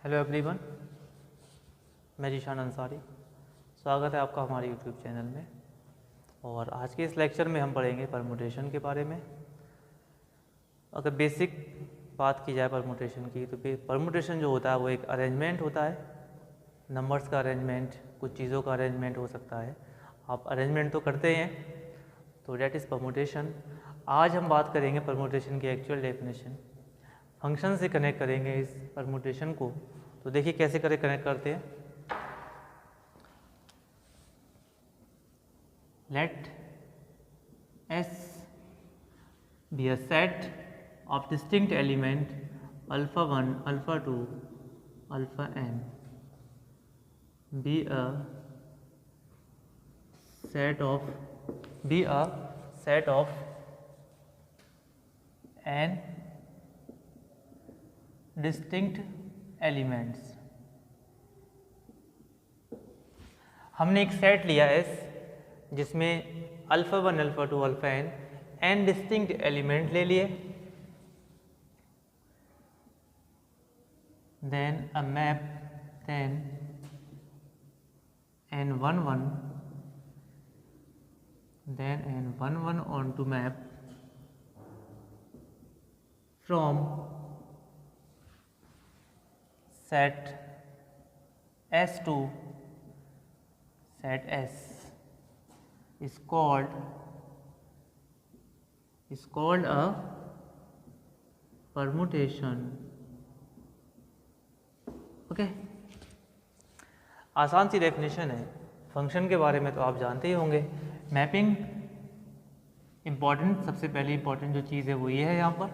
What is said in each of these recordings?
Hello everyone, मैं जीशान अंसारी। स्वागत है आपका हमारे यूट्यूब चैनल में। और आज के इस लेक्चर में हम पढ़ेंगे परमुटेशन के बारे में। अगर बेसिक बात की जाए परमुटेशन की, तो परमुटेशन जो होता है वो एक अरेंजमेंट होता है, नंबर्स का अरेंजमेंट, कुछ चीज़ों का अरेंजमेंट हो सकता है। आप अरेंजमेंट तो करते हैं, तो डेट इज़ परमुटेशन। आज हम बात करेंगे परमुटेशन की एक्चुअल डेफिनेशन, फंक्शन से कनेक्ट करेंगे इस परमुटेशन को। तो देखिए कैसे कनेक्ट करते हैं। Let S be a set of distinct element alpha 1, alpha 2, alpha n be a set of n distinct elements. हमने एक सेट लिया S जिसमें alpha 1, alpha 2, alpha n distinct element ले लिए। Then a map then n11 then n11 onto map from set S to set S is called a permutation। Okay, आसान सी definition है। Function के बारे में तो आप जानते ही होंगे। मैपिंग इम्पॉर्टेंट, सबसे पहले इम्पॉर्टेंट जो चीज़ है वो ये है। यहाँ पर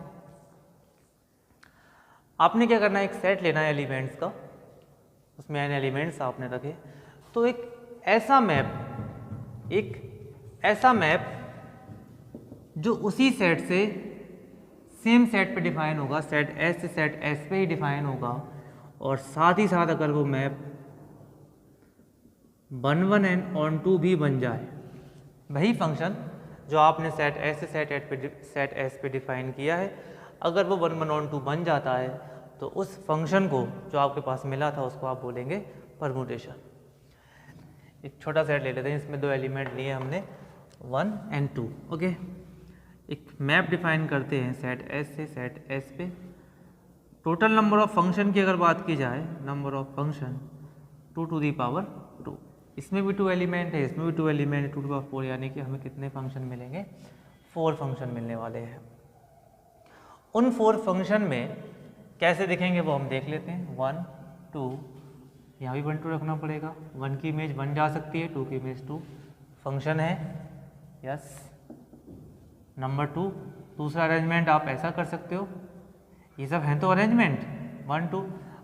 आपने क्या करना है, एक सेट लेना है एलिमेंट्स का, उसमें n एलिमेंट्स आपने रखे। तो एक ऐसा मैप जो उसी सेट से सेम सेट पे डिफाइन होगा, सेट S से सेट S पे ही डिफाइन होगा। और साथ ही साथ अगर वो मैप 1, 1 and on 2 भी बन जाए, वही फंक्शन जो आपने सेट S से सेट S पे डिफाइन किया है, अगर वो 1, 1 on 2 बन जाता है तो उस फंक्शन को जो आपके पास मिला था उसको आप बोलेंगे परमुटेशन। एक छोटा सेट ले लेते हैं, इसमें दो एलिमेंट लिए हमने 1 and 2। ओके, एक मैप डिफाइन करते हैं सेट S से सेट S पे। टोटल नंबर ऑफ फंक्शन की अगर बात की जाए, number of function 2 to the power 2। इसमें भी 2 एलिमेंट है, इसमें भी 2 एलिमेंट है, 2 to the power 4, यानी कि हमें कितने फंक्शन मिलेंगे? 4 फंक्शन मिलने वाले हैं। उन 4 फंक्शन में कैसे दिखेंगे वो हम देख लेते हैं। 1, 2, यहाँ भी 1, 2 रखना पड़ेगा। 1 की इमेज 1 जा सकती है, 2 की इमेज 2 फंक्शन है। यस। नंबर 2, दूसरा अरेंजमेंट आप ऐसा कर सकते हो, ये सब हैं तो अरेंजमेंट 1, 2,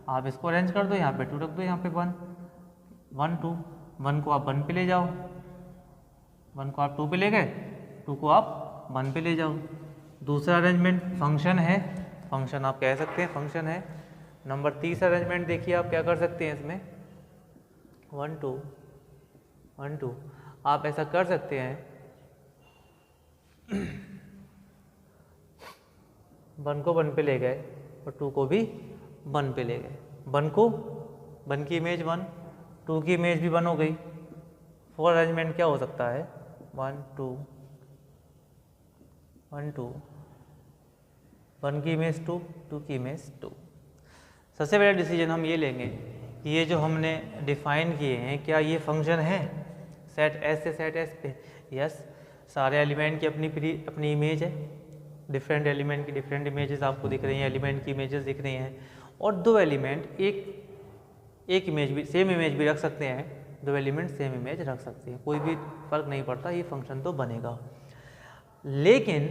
आप इसको अरेंज कर दो, यहाँ पे 2 रख दो, यहाँ पे 1, 1, 2, 1 को आप 1 पे ले जाओ, 1 को आप 2 पे ले गए, 2 को आप 1 पे ले जाओ। दूसरा अरेंजमेंट फंक्शन है, फंक्शन आप कह सकते हैं फंक्शन है। नंबर 3 अरेंजमेंट देखिए आप क्या कर सकते हैं इसमें, 1, 2, 1, 2 आप ऐसा कर सकते हैं 1 को 1 पे ले गए और 2 को भी 1 पे ले गए। 1 की इमेज 1, 2 की इमेज भी 1 हो गई। 4 अरेंजमेंट क्या हो सकता है, 1, 2, 1, 2, 1 की इमेज 2, 2 की इमेज 2। सबसे पहला डिसीजन हम ये लेंगे कि ये जो हमने डिफाइन किए हैं, क्या ये फंक्शन है सेट S से सेट S पे? यस। सारे एलिमेंट की अपनी इमेज है, डिफरेंट एलिमेंट की डिफरेंट इमेजेस आपको दिख रही हैं, एलिमेंट की इमेजेस दिख रही हैं। और 2 एलिमेंट एक इमेज भी, सेम इमेज भी रख सकते हैं, 2 एलिमेंट सेम इमेज रख सकते हैं, कोई भी फर्क नहीं पड़ता, ये फंक्शन तो बनेगा। लेकिन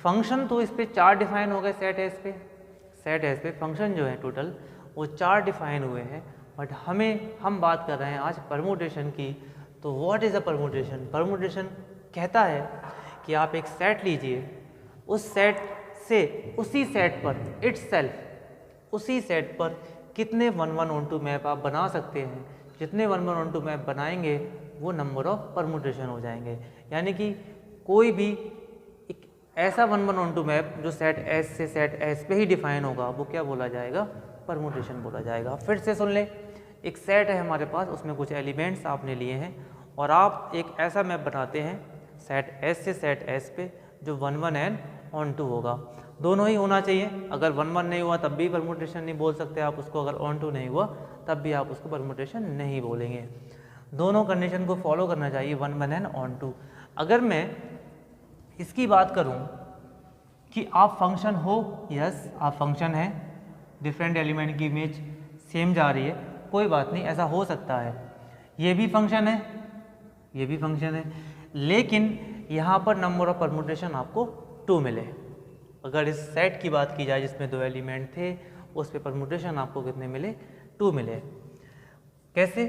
फंक्शन तो इस पे 4 डिफाइन हो गए सेट S पे फंक्शन जो है टोटल वो 4 डिफाइन हुए हैं। बट हम बात कर रहे हैं आज परमुटेशन की। तो what is a permutation? Permutation कहता है कि आप एक सेट लीजिए, उस सेट से उसी सेट पर कितने 1, 1 on 2 मैप आप बना सकते हैं। जितने 1, 1 on 2 मैप बनाएंगे वो नंबर ऑफ परमुटेशन हो जाएंगे। यानी कि कोई भी एक ऐसा 1 1 ऑन टू मैप जो सेट एस से सेट एस पे ही डिफाइन होगा वो क्या बोला जाएगा, परमुटेशन बोला जाएगा। फिर से सुन ले, एक सेट है हमारे पास, उसमें कुछ एलिमेंट्स आपने लिए हैं और आप एक ऐसा मैप बनाते हैं सेट एस से सेट एस पे जो 1 1 एन ऑन टू होगा। दोनों ही होना चाहिए, अगर 1 1 नहीं हुआ तब भी परमुटेशन नहीं बोल सकते आप उसको, अगर ऑन टू नहीं हुआ तब भी आप उसको परमुटेशन नहीं बोलेंगे। दोनों कंडीशन को फॉलो करना चाहिए 1 1 एन ऑन टू। अगर मैं इसकी बात करूं कि आप फंक्शन हो, यस आप फंक्शन है, डिफरेंट एलिमेंट की इमेज सेम जा रही है, कोई बात नहीं, ऐसा हो सकता है। ये भी फंक्शन है, ये भी फंक्शन है, लेकिन यहाँ पर नंबर ऑफ परमुटेशन आपको 2 मिले। अगर इस सेट की बात की जाए जिसमें 2 एलिमेंट थे, उस पे परमुटेशन आपको कितने मिले, 2 मिले। कैसे?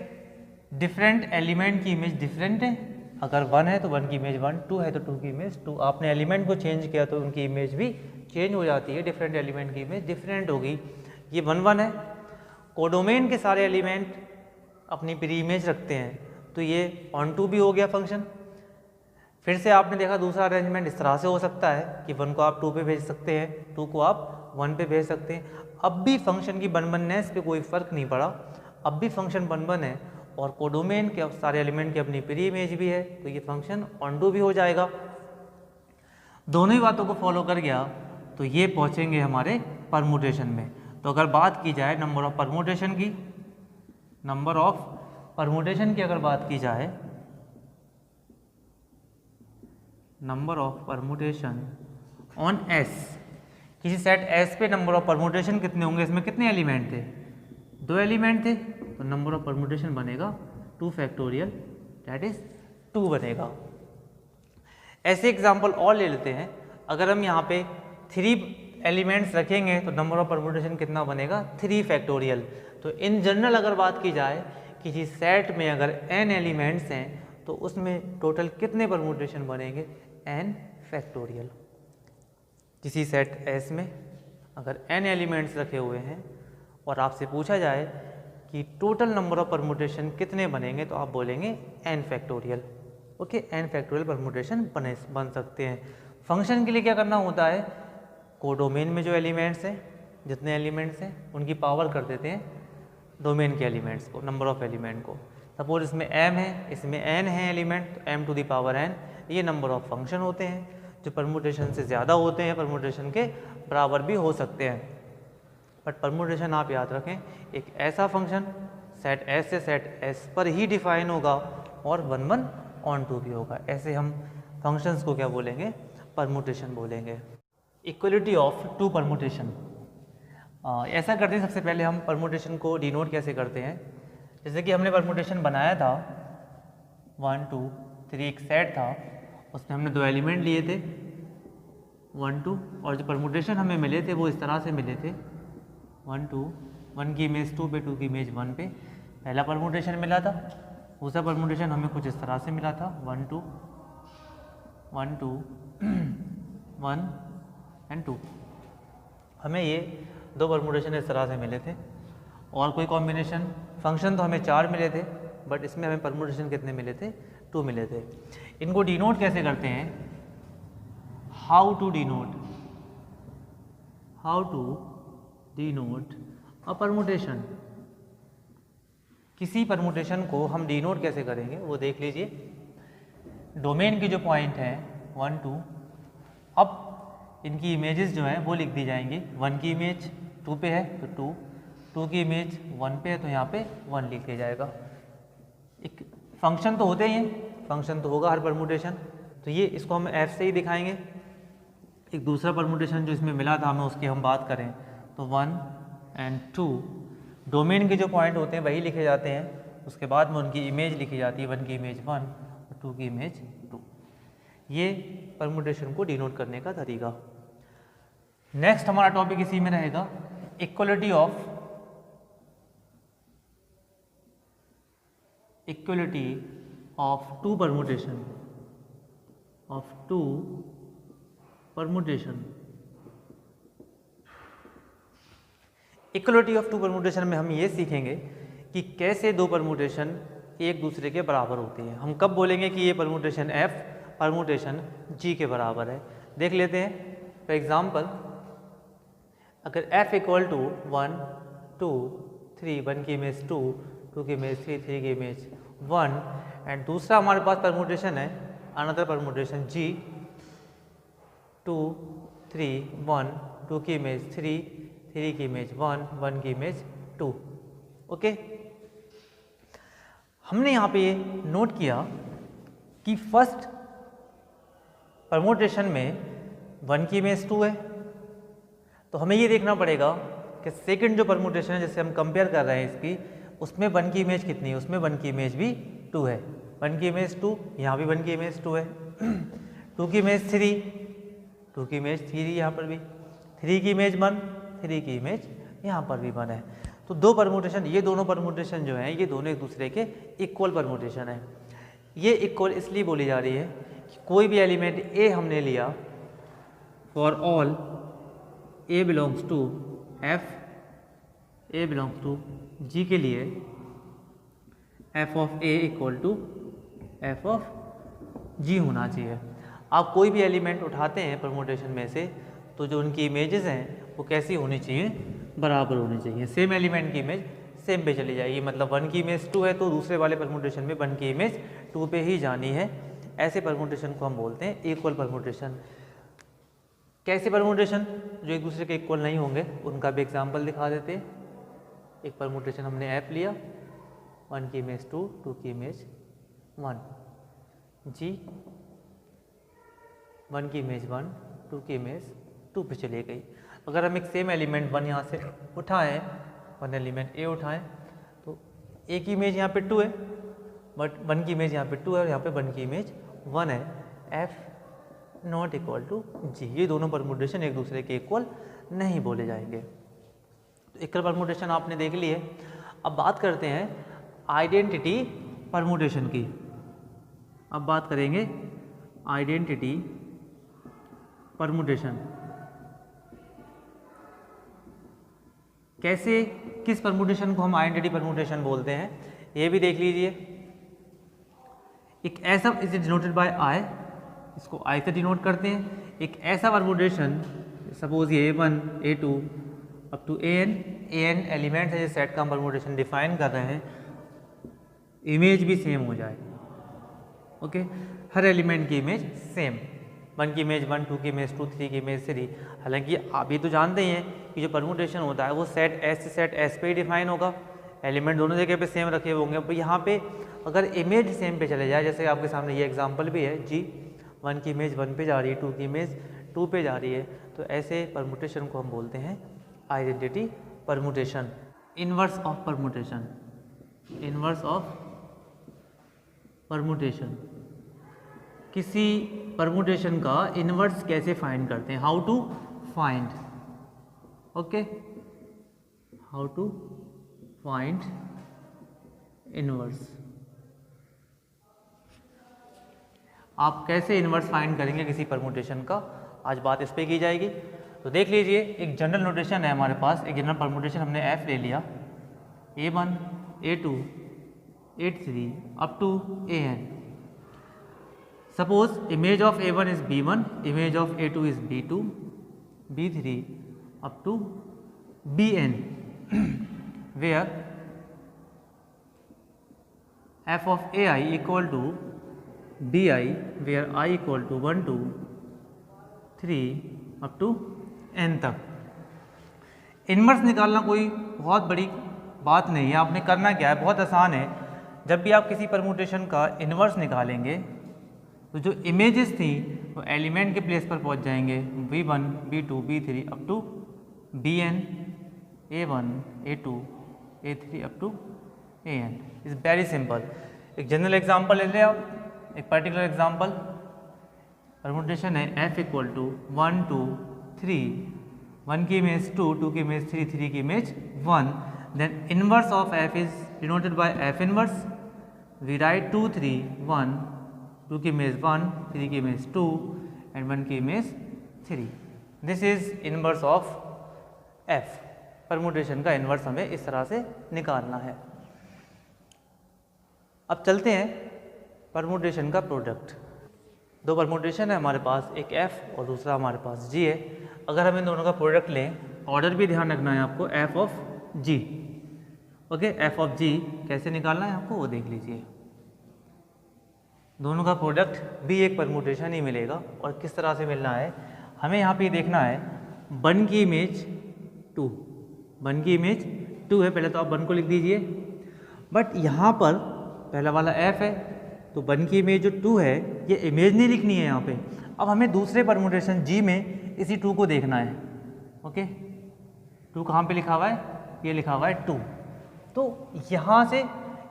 डिफरेंट एलिमेंट की इमेज डिफरेंट है, अगर 1 है तो 1 की इमेज 1, 2 है तो 2 की इमेज 2। आपने एलिमेंट को चेंज किया तो उनकी इमेज भी चेंज हो जाती है, डिफरेंट एलिमेंट की इमेज डिफरेंट होगी। ये 1 1 है। कोडोमेन के सारे एलिमेंट अपनी प्री इमेज रखते हैं, तो ये ऑन टू भी हो गया फंक्शन। फिर से आपने देखा दूसरा अरेंजमेंट इस तरह से हो सकता है कि 1 को आप 2 पे भेज सकते हैं, 2 को आप 1 पे भेज सकते हैं। अब भी फंक्शन की बननेस पे कोई फ़र्क नहीं पड़ा, अब भी फंक्शन बन है और कोडोमेन के सारे एलिमेंट की अपनी प्री इमेज भी है, तो ये फंक्शन ऑन टू भी हो जाएगा। दोनों ही बातों को फॉलो कर गया तो ये पहुँचेंगे हमारे परमुटेशन में। तो अगर बात की जाए नंबर ऑफ परमुटेशन की, नंबर ऑफ परमुटेशन की अगर बात की जाए, number of permutation on S, किसी सेट एस पे नंबर ऑफ परमुटेशन कितने होंगे, इसमें कितने एलिमेंट थे, 2 एलिमेंट थे, तो नंबर ऑफ परमुटेशन बनेगा 2 फैक्टोरियल, दैट इज 2 बनेगा। ऐसे एग्जांपल और ले लेते हैं, अगर हम यहाँ पे 3 एलिमेंट्स रखेंगे तो नंबर ऑफ परमुटेशन कितना बनेगा, 3 फैक्टोरियल। तो इन जनरल अगर बात की जाए किसी सेट में अगर n एलिमेंट्स हैं तो उसमें टोटल कितने परमुटेशन बनेंगे, n फैक्टोरियल। किसी सेट S में अगर n एलिमेंट्स रखे हुए हैं और आपसे पूछा जाए कि टोटल नंबर ऑफ परमुटेशन कितने बनेंगे तो आप बोलेंगे n factorial. Okay, n factorial permutation बन सकते हैं। फंक्शन के लिए क्या करना होता है, कोडोमेन में जो एलिमेंट्स हैं, जितने एलिमेंट्स हैं उनकी पावर कर देते हैं डोमेन के एलिमेंट्स को, नंबर ऑफ एलिमेंट को। सपोज इसमें m है, इसमें n है एलिमेंट, तो m to the power n, ये नंबर ऑफ फंक्शन होते हैं जो परमुटेशन से ज़्यादा होते हैं, परमुटेशन के बराबर भी हो सकते हैं। बट परमुटेशन आप याद रखें, एक ऐसा फंक्शन सेट S से सेट S पर ही डिफाइन होगा और 1 1 ऑन टू भी होगा। ऐसे हम फंक्शंस को क्या बोलेंगे, परमुटेशन बोलेंगे। इक्वलिटी ऑफ 2 परमुटेशन, ऐसा करते हैं, सबसे पहले हम परमुटेशन को डिनोट कैसे करते हैं। जैसे कि हमने परमुटेशन बनाया था 1 2 3, एक सेट था, उसमें हमने 2 एलिमेंट लिए थे 1 2, और जो परमुटेशन हमें मिले थे वो इस तरह से मिले थे 1 2, 1 की इमेज 2 पे, 2 की इमेज 1 पे पहला परमुटेशन मिला था। दूसरा परमुटेशन हमें कुछ इस तरह से मिला था 1 2 1 2 1 एंड 2। हमें ये 2 परमुटेशन इस तरह से मिले थे। और कोई कॉम्बिनेशन, फंक्शन तो हमें 4 मिले थे, बट इसमें हमें परमुटेशन कितने मिले थे, 2 मिले थे। इनको डिनोट कैसे करते हैं, how to denote a permutation. किसी परमुटेशन को हम डिनोट कैसे करेंगे वो देख लीजिए। डोमेन के जो पॉइंट हैं 1 2, अब इनकी इमेजेस जो हैं वो लिख दी जाएंगी। 1 की इमेज 2 पे है तो 2, 2 की इमेज 1 पे है तो यहाँ पे 1 लिख दिया जाएगा। एक फंक्शन तो होते ही हैं, फंक्शन तो होगा हर परमुटेशन, तो ये इसको हम f से ही दिखाएंगे। एक दूसरा परमुटेशन जो इसमें मिला था हमें, उसकी हम बात करें तो 1 एंड 2, डोमेन के जो पॉइंट होते हैं वही लिखे जाते हैं, उसके बाद में उनकी इमेज लिखी जाती है, 1 की इमेज 1 और 2 की इमेज 2। ये परमुटेशन को डिनोट करने का तरीका। नेक्स्ट हमारा टॉपिक इसी में रहेगा, equality of 2 permutation, equality of 2 permutation में हम ये सीखेंगे कि कैसे 2 परमुटेशन एक दूसरे के बराबर होती हैं। हम कब बोलेंगे कि ये परमुटेशन F परमुटेशन G के बराबर है, देख लेते हैं। फॉर एग्जाम्पल, अगर f इक्वल टू 1 2 3, 1 की इमेज 2, 2 की इमेज 3, 3 की इमेज 1, एंड दूसरा हमारे पास परमुटेशन है, अनदर परमुटेशन g 2 3 1, 2 की इमेज 3, 3 की इमेज 1, 1 की इमेज 2। ओके, हमने यहाँ पे ये नोट किया कि फर्स्ट परमुटेशन में 1 की इमेज 2 है, तो हमें ये देखना पड़ेगा कि सेकंड जो परमुटेशन है जिससे हम कंपेयर कर रहे हैं इसकी, उसमें 1 की इमेज कितनी है, उसमें 1 की इमेज भी 2 है। 1 की इमेज 2, यहाँ भी 1 की इमेज 2 है। 2 की इमेज 3, 2 की इमेज 3 यहाँ पर भी, 3 की इमेज 1, 3 की इमेज यहाँ पर भी 1 है। तो दो परमुटेशन, ये दोनों परमुटेशन जो हैं ये दोनों एक दूसरे के इक्वल परमुटेशन है। ये इक्वल इसलिए बोली जा रही है कि कोई भी एलिमेंट ए हमने लिया, for all a belongs to f, a belongs to g के लिए f of a equal to f of g होना चाहिए। आप कोई भी एलिमेंट उठाते हैं परमुटेशन में से, तो जो उनकी इमेजेस हैं वो कैसी होनी चाहिए, बराबर होनी चाहिए। सेम एलिमेंट की इमेज सेम पे चली जाएगी, मतलब 1 की इमेज 2 है तो दूसरे वाले परमुटेशन में 1 की इमेज 2 पे ही जानी है। ऐसे परमुटेशन को हम बोलते हैं इक्वल परमुटेशन। कैसे परमुटेशन? जो एक दूसरे के इक्वल नहीं होंगे उनका भी एग्जाम्पल दिखा देते हैं। एक परमुटेशन हमने एफ लिया, 1 की इमेज 2, 2 की इमेज 1, जी 1 की इमेज 1, 2 की इमेज 2 पे चली गई। अगर हम एक सेम एलिमेंट 1 यहाँ से उठाएं, 1 एलिमेंट ए उठाएं, तो ए की इमेज यहाँ पे 2 है, बट 1 की इमेज यहाँ पे 2 है और यहाँ पे 1 की इमेज 1 है। एफ नॉट इक्वल टू जी, ये दोनों परमुटेशन एक दूसरे के इक्वल नहीं बोले जाएंगे। तो इक्वल परमुटेशन आपने देख ली है। अब बात करते हैं आइडेंटिटी परमुटेशन की। अब बात करेंगे आइडेंटिटी परमुटेशन। कैसे, किस परमुटेशन को हम आइडेंटिटी परमुटेशन बोलते हैं ये भी देख लीजिए। एक ऐसा, इज डिनोटेड बाय आई, इसको आई से डिनोट करते हैं। एक ऐसा परमुटेशन, सपोज ये A1 A2 up to AN element है जिस सेट का हम परमुटेशन डिफाइन कर रहे हैं, इमेज भी सेम हो जाए। ओके, हर एलिमेंट की इमेज सेम, 1 की इमेज 1, 2 की इमेज 2, 3 की इमेज 3। हालांकि आप ये तो जानते ही हैं कि जो परमुटेशन होता है वो सेट एस से सेट एस पे ही डिफाइन होगा, एलिमेंट दोनों जगह पे सेम रखे होंगे। पर यहाँ पे अगर इमेज सेम पे चले जाए, जैसे आपके सामने ये एग्जांपल भी है, जी 1 की इमेज 1 पे जा रही है, 2 की इमेज 2 पे जा रही है, तो ऐसे परमुटेशन को हम बोलते हैं identity permutation. Inverse of permutation, inverse of permutation, किसी परमुटेशन का इनवर्स कैसे फाइंड करते हैं, how to find. Okay, how to find inverse. आप कैसे इनवर्स फाइंड करेंगे किसी परमुटेशन का, आज बात इस पे की जाएगी। तो देख लीजिए, एक जनरल नोटेशन है हमारे पास, एक जनरल परमुटेशन हमने एफ ले लिया, A1 A2 A3 up to AN। Suppose image of A1 is B1, image of A2 is B2, B3 up to Bn, where f of ai equal to bi, where I equal to 1 to 3 up to n तक। Inverse निकालना कोई बहुत बड़ी बात नहीं है, आपने करना क्या है, बहुत आसान है। जब भी आप किसी परमुटेशन का इनवर्स निकालेंगे तो जो इमेजेस थी वो एलिमेंट के प्लेस पर पहुंच जाएंगे, B1 B2 B3 up to Bn, A1 A2 A3 up to AN। Is very simple. एक जनरल एग्जांपल ले लें आप, एक पर्टिकुलर एग्जांपल, परमुटेशन है f इक्वल टू 1 2 3, 1 की इमेज 2, 2 की इमेज 3, 3 की image 1। Then inverse of f is denoted by f inverse. We write 2 3 1, 2 की इमेज 1, 3 की इमेज 2 एंड 1 की image 3। This is inverse of f। Permutation का इनवर्स हमें इस तरह से निकालना है। अब चलते हैं परमुटेशन का प्रोडक्ट। दो परमुटेशन है हमारे पास, एक F और दूसरा हमारे पास G है। अगर हम इन दोनों का प्रोडक्ट लें, ऑर्डर भी ध्यान रखना है आपको, F of G। Okay, F of G कैसे निकालना है आपको वो देख लीजिए। दोनों का प्रोडक्ट भी एक परमुटेशन ही मिलेगा, और किस तरह से मिलना है हमें यहाँ पे देखना है। 1 की इमेज 2, 1 की इमेज 2 है, पहले तो आप 1 को लिख दीजिए, बट यहाँ पर पहला वाला F है तो 1 की इमेज जो 2 है ये इमेज नहीं लिखनी है यहाँ पे। अब हमें दूसरे परमुटेशन G में इसी 2 को देखना है। ओके, 2 कहाँ पे लिखा हुआ है, ये लिखा हुआ है 2। तो यहाँ से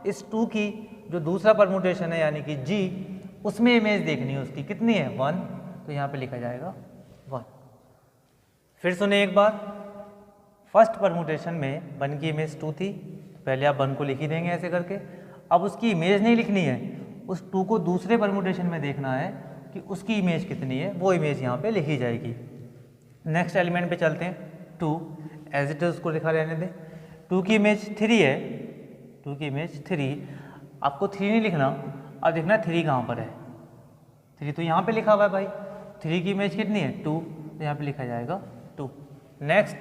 इस 2 की जो दूसरा परमुटेशन है यानी कि G, उसमें इमेज देखनी है उसकी, कितनी है 1, तो यहाँ पे लिखा जाएगा 1। फिर सुने एक बार, फर्स्ट परमुटेशन में 1 की इमेज 2 थी, पहले आप 1 को लिख ही देंगे ऐसे करके। अब उसकी इमेज नहीं लिखनी है, उस 2 को दूसरे परमुटेशन में देखना है कि उसकी इमेज कितनी है, वो इमेज यहाँ पे लिखी जाएगी। नेक्स्ट एलिमेंट पे चलते हैं, 2 एज इट इज उसको लिखा रहने दें। 2 की इमेज 3 है, 2 की इमेज 3, आपको 3 नहीं लिखना, अब देखना 3 कहाँ पर है। 3 तो यहाँ पे लिखा हुआ है भाई, 3 की इमेज कितनी है 2, तो यहाँ पे लिखा जाएगा 2। नेक्स्ट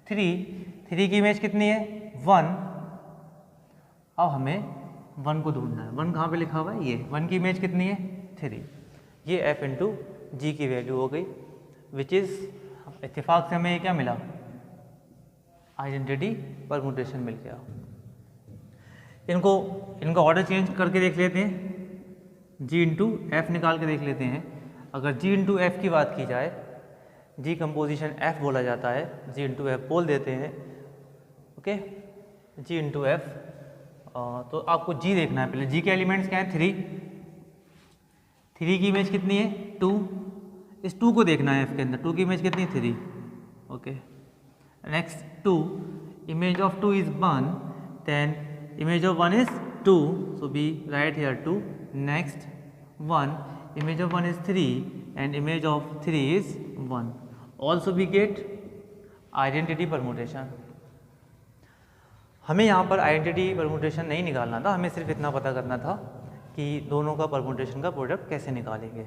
3 की इमेज कितनी है 1, अब हमें 1 को ढूंढना है। 1 कहाँ पे लिखा हुआ है, ये 1 की इमेज कितनी है 3, ये F इंटू G की वैल्यू हो गई, विच इज़ इत्तेफाक से हमें ये क्या मिला, आइडेंटिटी परमुटेशन मिल गया। इनका ऑर्डर चेंज करके देख लेते हैं, G इंटू F निकाल के देख लेते हैं। अगर G इंटू F की बात की जाए, G कंपोजिशन F बोला जाता है, G इंटू F बोल देते हैं। ओके, G इंटू F, तो आपको G देखना है पहले। G के एलिमेंट्स क्या हैं 3 की इमेज कितनी है 2, इस 2 को देखना है F के अंदर, 2 की इमेज कितनी 3। Okay, next 2, image of 2 is 1, then image of 1 is 2, so we write here 2. Next 1, image of 1 is 3 and image of 3 is 1. Also we get identity permutation. हमें यहाँ पर आइडेंटिटी परमुटेशन नहीं निकालना था, हमें सिर्फ इतना पता करना था कि दोनों का परमुटेशन का प्रोडक्ट कैसे निकालेंगे।